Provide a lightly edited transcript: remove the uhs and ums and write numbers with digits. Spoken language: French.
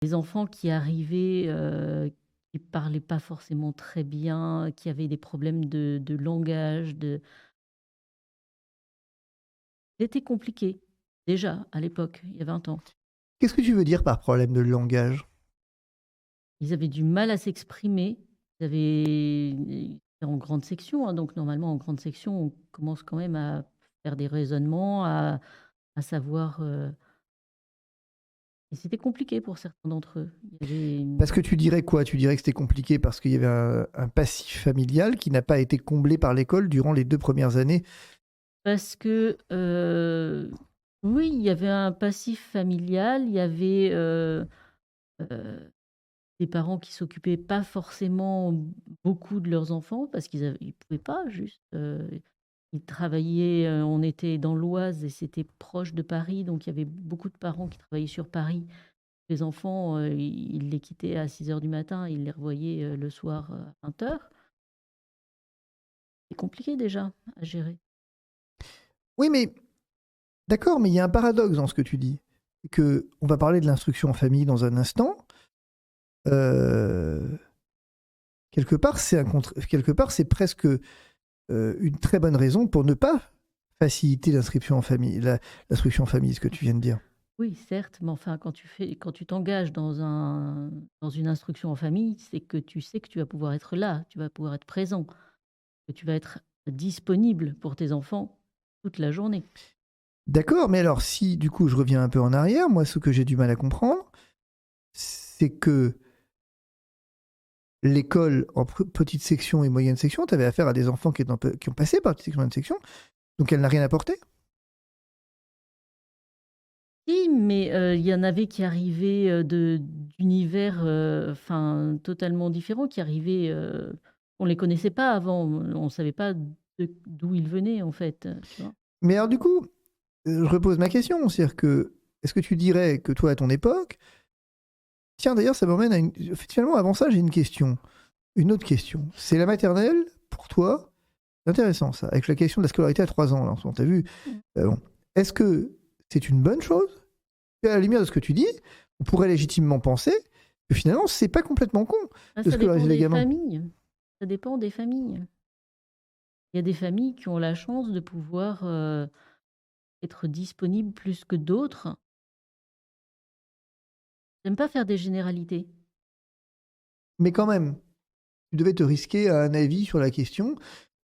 des enfants qui arrivaient, qui parlaient pas forcément très bien, qui avaient des problèmes de langage, c'était compliqué, déjà à l'époque, il y a 20 ans. Qu'est-ce que tu veux dire par problème de langage? Ils avaient du mal à s'exprimer. Ils étaient en grande section, hein, donc normalement en grande section, on commence quand même à faire des raisonnements, à savoir, et c'était compliqué pour certains d'entre eux. Il y avait Parce que tu dirais quoi? Tu dirais que c'était compliqué parce qu'il y avait un passif familial qui n'a pas été comblé par l'école durant les 2 premières années? parce que, oui, il y avait un passif familial, il y avait, heu, des parents qui s'occupaient pas forcément beaucoup de leurs enfants parce ils pouvaient pas juste, ils travaillaient, on était dans l'Oise et c'était proche de Paris, donc il y avait beaucoup de parents qui travaillaient sur Paris. Les enfants, ils les quittaient à 6 heures du matin, ils les revoyaient, le soir, à 20 heures. C'est compliqué déjà à gérer. Oui, mais d'accord, mais il y a un paradoxe dans ce que tu dis. Que on va parler de l'instruction en famille dans un instant. Euh, quelque part, c'est presque une très bonne raison pour ne pas faciliter l'inscription en famille, l'instruction en famille, ce que tu viens de dire. Oui, certes, mais enfin, quand tu t'engages dans une instruction en famille, c'est que tu sais que tu vas pouvoir être là, tu vas pouvoir être présent, que tu vas être disponible pour tes enfants toute la journée. D'accord, mais alors si du coup je reviens un peu en arrière, moi ce que j'ai du mal à comprendre, c'est que l'école en petite section et moyenne section, tu avais affaire à des enfants qui ont passé par petite section et moyenne section, donc elle n'a rien apporté. Si, mais il y en avait qui arrivaient, d'univers, enfin, totalement différents, qui arrivaient, on les connaissait pas avant, on savait pas d'où ils venaient, en fait, tu vois? Mais alors du coup, je repose ma question, c'est-à-dire que est-ce que tu dirais que toi à ton époque, tiens d'ailleurs ça m'emmène à finalement avant ça j'ai une question, une autre question, c'est la maternelle pour toi, c'est intéressant ça, avec la question de la scolarité à 3 ans là, en ce moment, t'as vu, Mmh. bon. Est-ce que c'est une bonne chose? À la lumière de ce que tu dis, on pourrait légitimement penser que finalement c'est pas complètement con Ah, de ça dépend scolariser les des gamins. familles, ça dépend des familles. Il y a des familles qui ont la chance de pouvoir, être disponibles plus que d'autres. J'aime pas faire des généralités. Mais quand même, tu devais te risquer à un avis sur la question.